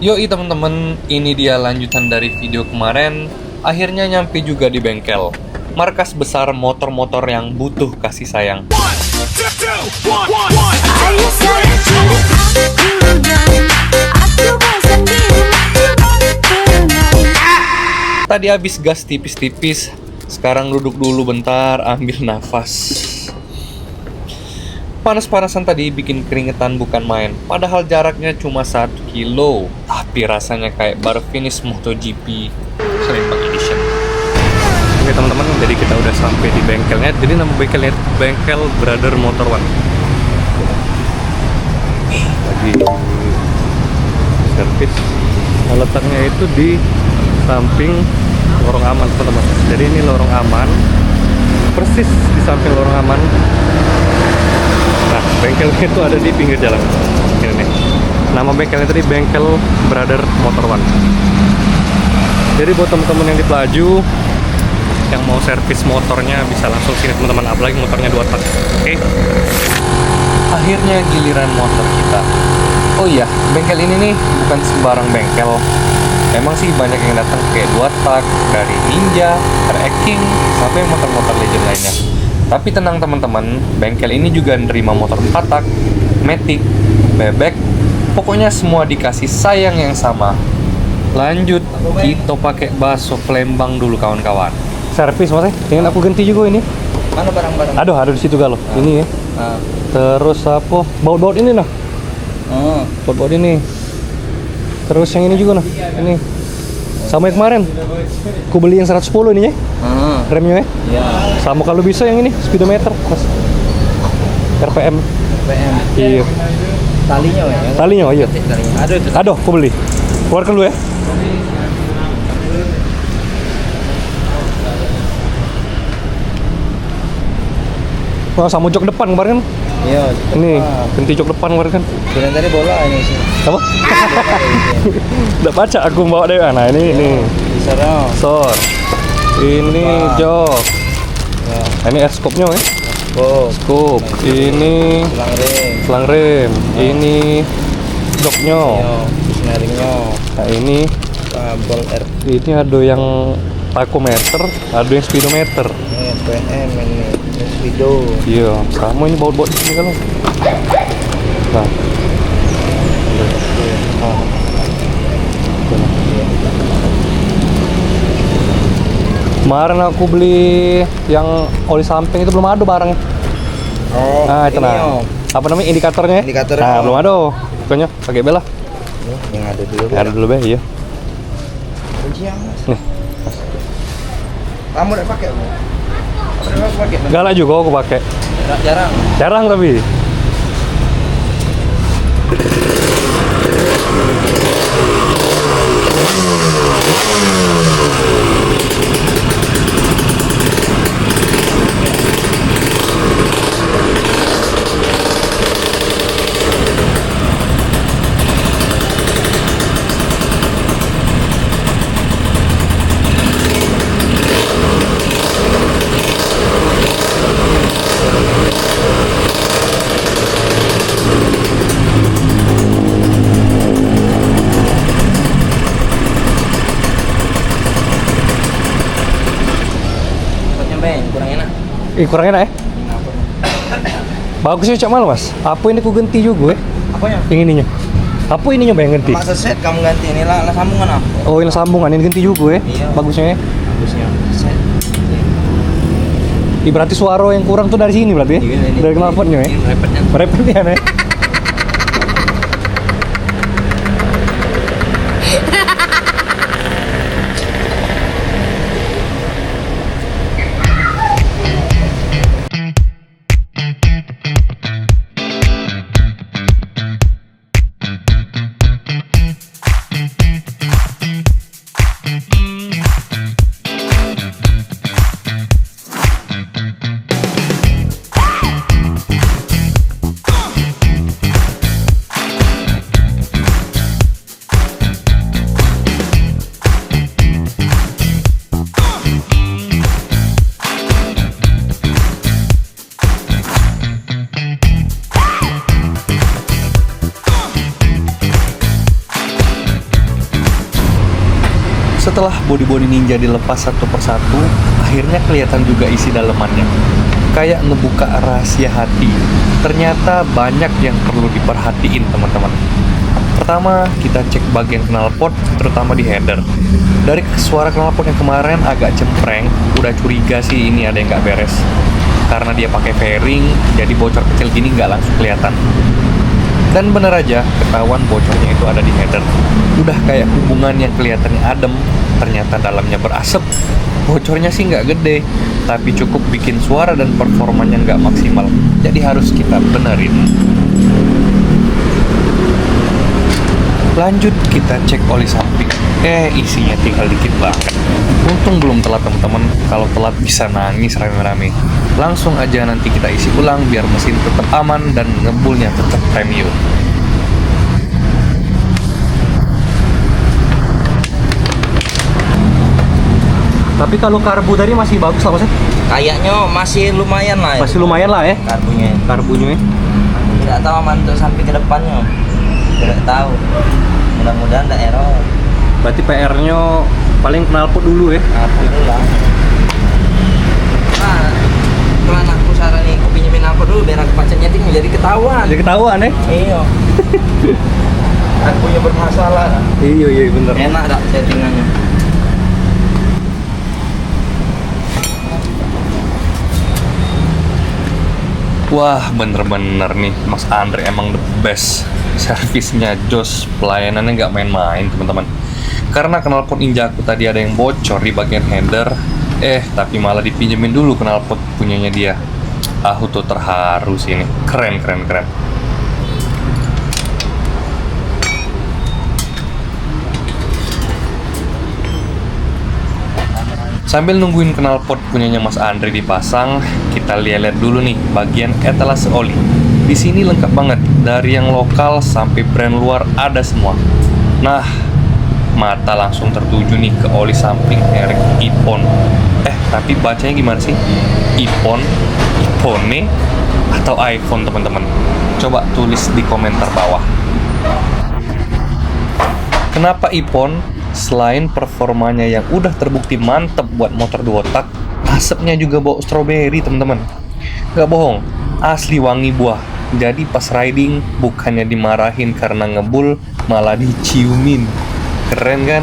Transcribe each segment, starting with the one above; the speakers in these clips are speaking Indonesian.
Yoi teman-teman, ini dia lanjutan dari video kemarin. Akhirnya nyampe juga di bengkel. Markas besar motor-motor yang butuh kasih sayang. Tadi habis gas tipis-tipis, sekarang duduk dulu bentar, ambil nafas. Panas-panasan tadi bikin keringetan bukan main. Padahal jaraknya cuma 1 kilo, tapi rasanya kayak baru finish MotoGP Selimbang Edition. Oke teman-teman, jadi kita udah sampai di bengkelnya. Jadi nama bengkelnya Bengkel Brother Motor One. Lagi servis. Letaknya itu di samping lorong aman teman-teman. Jadi ini lorong aman, persis di samping lorong aman. Nah, bengkelnya itu ada di pinggir jalan. Ini nih. Nama bengkelnya tadi Bengkel Brother Motor One. Jadi buat teman-teman yang di Pelaju yang mau servis motornya bisa langsung sini teman-teman, apalagi motornya 2 tak. Oke. Akhirnya giliran motor kita. Oh iya, bengkel ini nih bukan sembarang bengkel. Emang sih banyak yang datang kayak 2 tak, dari Ninja, King, sampai motor-motor legend lainnya. Tapi tenang teman-teman, bengkel ini juga nerima motor 4 tak, Matic, bebek, pokoknya semua dikasih sayang yang sama. Lanjut, kita pakai bakso Palembang dulu kawan-kawan. Servis mas, ingin aku ganti juga ini. Mana barang-barang? Aduh, ada di situ galau. Ini ya. Terus apa? Baut-baut ini nah. Baut-baut ini. Terus yang ini juga nah. Ini. Sama yang kemarin. Aku beli yang 110 ini ya. Remnya ya. Iya. Sama kalau bisa yang ini speedometer, Mas. RPM. RPM. Iya. Talinya ya. Talinya, iya. Talinya. Aduh itu. Aduh, aku beli. Keluarkan dulu ya. Wah, sama jok depan kemarin kan? Iya. Ini, ganti jok depan kemarin kan? Kirain tadi bola ini sih. Apa? Udah baca aku bawa deh. Nah, ini. Bisa dong. Sor. Ini jok. Ya. Nah, ini air scope-nya ya. Scope. Ini Selang rem. selang rem. Ini joknya. Iya. Snaringnya. Nah, ini Kabel R. ini ada yang tachometer, ada yang speedometer. Ini RPM ini. Ini speedo. Iya, sama ini baut-baut di sini kan. Nah. Kemarin aku beli yang oli samping itu belum ada barangnya. Oh. Nah, itu ini nah. oh. Apa namanya indikatornya? Indikator. Nah, belum ada. Pokoknya pakai bela. Yang ada dulu. Ada dulu be, iya. Kunci yang mas. Nih. Kamu udah pakai bu? Udah pakai? Galak juga aku pakai. Jarang. Jarang tapi. Kurang enak. Kurang enak ya? Bagus ya cak mal mas. Apa ini ku ganti juga ya? Apanya? Yang ininya. Apa ininya yang ganti? Masa set kamu ganti ini lah sambungan apa? Oh ini sambungan ini ganti juga ya? Iya. Bagusnya ya? Bagusnya set. Berarti suara yang kurang tuh dari sini berarti ya? Iya, ini. Dari knalpotnya ya? Repetnya. Repotnya ya? Setelah bodi-bodi Ninja dilepas satu persatu, akhirnya kelihatan juga isi dalemannya. Kayak ngebuka rahasia hati. Ternyata banyak yang perlu diperhatiin teman-teman. Pertama, kita cek bagian knalpot, terutama di header. Dari suara knalpot yang kemarin agak cempreng, udah curiga sih ini ada yang nggak beres. Karena dia pakai fairing, jadi bocor kecil gini nggak langsung kelihatan. Dan bener aja, ketahuan bocornya itu ada di header. Udah kayak hubungan yang kelihatannya adem, ternyata dalamnya berasap. Bocornya sih nggak gede, tapi cukup bikin suara dan performanya nggak maksimal. Jadi harus kita benerin. Lanjut kita cek oli samping. Isinya tinggal dikit banget. Untung belum telat teman-teman. Kalau telat bisa nangis rame-rame. Langsung aja nanti kita isi ulang biar mesin tetap aman dan ngebulnya tetap premium. Tapi kalau karbu tadi masih bagus lah maksudnya? Kayaknya masih lumayan lah. Masih lumayan lah ya Karbunya. karbunya. Tidak tahu aman untuk sampai ke depannya. Tidak tahu. Mudah-mudahan tidak error. Berarti PR-nya paling knalpot dulu ya. Alhamdulillah. Nah, kalau anakku saranin aku pinjemin apa dulu biar aku pacar nyeting jadi ketahuan. Jadi ketahuan ya. Iya. Aku punya bermasalah. Iya bener. Enak tak settingannya. Wah, bener-bener nih Mas Andre emang the best. Servisnya jos, pelayanannya nggak main-main teman-teman. Karena knalpot Ninja aku tadi ada yang bocor di bagian header, tapi malah dipinjemin dulu knalpot punyanya dia. Aku tuh terharu sih ini, keren. Sambil nungguin knalpot punyanya Mas Andre dipasang, kita lihat dulu nih bagian etalase oli. Di sini lengkap banget, dari yang lokal sampai brand luar ada semua. Nah, mata langsung tertuju nih ke oli samping merek Ippon. Tapi bacanya gimana sih? Ippon, Ippone, atau iPhone teman-teman? Coba tulis di komentar bawah. Kenapa Ippon? Selain performanya yang udah terbukti mantep buat motor 2 tak, asapnya juga bau stroberi teman-teman. Gak bohong, asli wangi buah. Jadi pas riding bukannya dimarahin karena ngebul, malah diciumin. Keren kan?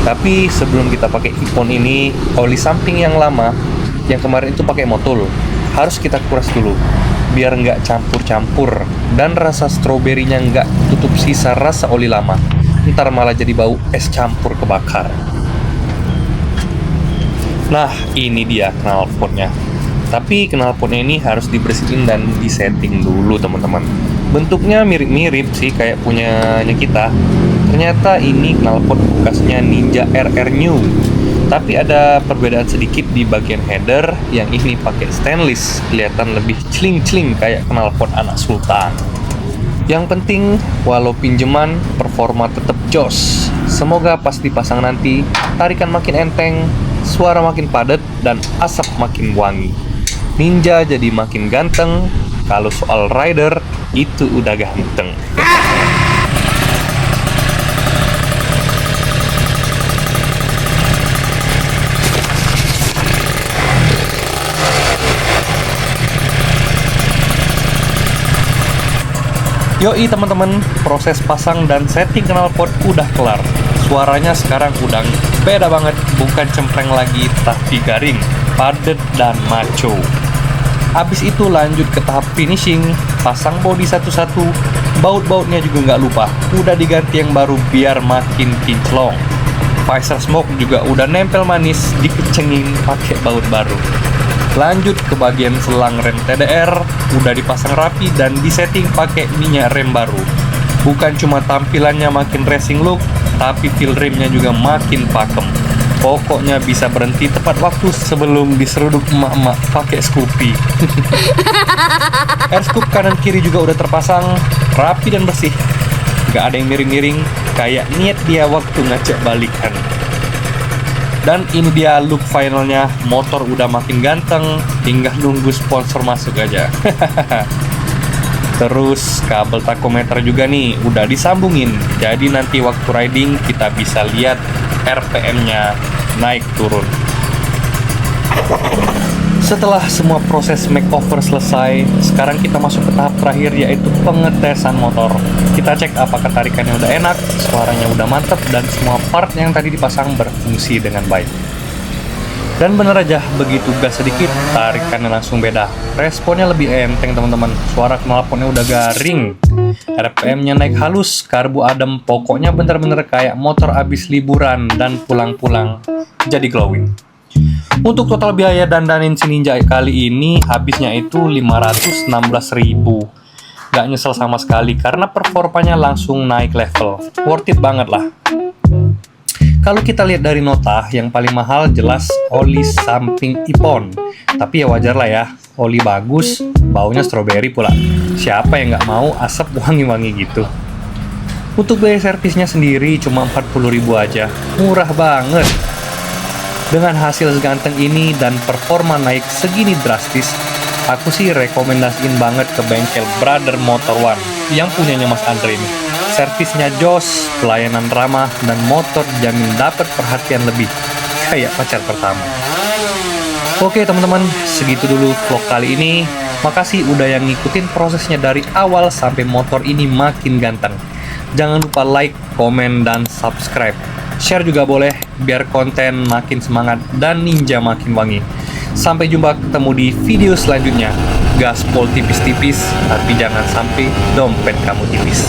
Tapi sebelum kita pakai Ippon ini, oli samping yang lama, yang kemarin itu pakai motul, harus kita kuras dulu biar nggak campur-campur dan rasa stroberinya nggak tutup sisa rasa oli lama. Ntar malah jadi bau es campur kebakar. Nah, ini dia knalpotnya. Tapi knalpotnya ini harus dibersihin dan disetting dulu teman-teman. Bentuknya mirip-mirip sih kayak punyanya kita. Ternyata ini knalpot bekasnya Ninja RR New. Tapi ada perbedaan sedikit di bagian header, yang ini pakai stainless, kelihatan lebih celing-celing kayak knalpot anak sultan. Yang penting, walau pinjeman, performa tetap jos. Semoga pas dipasang nanti, tarikan makin enteng, suara makin padat, dan asap makin wangi. Ninja jadi makin ganteng. Kalau soal rider, itu udah ganteng. Yoi teman-teman, proses pasang dan setting knalpot udah kelar. Suaranya sekarang udah beda banget, bukan cempreng lagi tapi garing, padat dan maco. Abis itu lanjut ke tahap finishing, pasang bodi satu-satu, baut-bautnya juga nggak lupa, udah diganti yang baru biar makin kinclong. Visor smoke juga udah nempel manis, dikecengin pakai baut baru. Lanjut ke bagian selang rem TDR, udah dipasang rapi dan disetting pakai minyak rem baru. Bukan cuma tampilannya makin racing look, tapi feel remnya juga makin pakem. Pokoknya bisa berhenti tepat waktu sebelum diseruduk emak-emak pakai Scoopy. Air scoop kanan kiri juga udah terpasang, rapi dan bersih. Gak ada yang miring-miring, kayak niat dia waktu ngajak balikan. Dan ini dia look finalnya, motor udah makin ganteng, tinggal nunggu sponsor masuk aja. Terus kabel takometer juga nih udah disambungin. Jadi nanti waktu riding kita bisa lihat RPM-nya naik turun. Setelah semua proses makeover selesai, sekarang kita masuk ke tahap terakhir, yaitu pengetesan motor. Kita cek apakah tarikannya udah enak, suaranya udah mantep, dan semua part yang tadi dipasang berfungsi dengan baik. Dan bener aja, begitu gas sedikit, tarikannya langsung beda. Responnya lebih enteng teman-teman, suara knalpotnya udah garing, RPM-nya naik halus, karbu adem, pokoknya bener-bener kayak motor abis liburan dan pulang-pulang jadi glowing. Untuk total biaya dandanin si Ninja kali ini habisnya itu 516.000. Gak nyesel sama sekali karena performanya langsung naik level. Worth it banget lah. Kalau kita lihat dari nota, yang paling mahal jelas oli samping Ippon. Tapi ya wajar lah ya, oli bagus, baunya stroberi pula. Siapa yang gak mau asap wangi-wangi gitu. Untuk biaya servisnya sendiri cuma 40.000 aja, murah banget. Dengan hasil seganteng ini dan performa naik segini drastis, aku sih rekomendasiin banget ke bengkel Brother Motor One yang punyanya Mas Andre ini. Servisnya jos, pelayanan ramah, dan motor jamin dapat perhatian lebih, kayak pacar pertama. Oke teman-teman, segitu dulu vlog kali ini. Makasih udah yang ngikutin prosesnya dari awal sampai motor ini makin ganteng. Jangan lupa like, komen, dan subscribe. Share juga boleh, biar konten makin semangat dan Ninja makin wangi. Sampai jumpa ketemu di video selanjutnya. Gaspol tipis-tipis, tapi jangan sampai dompet kamu tipis.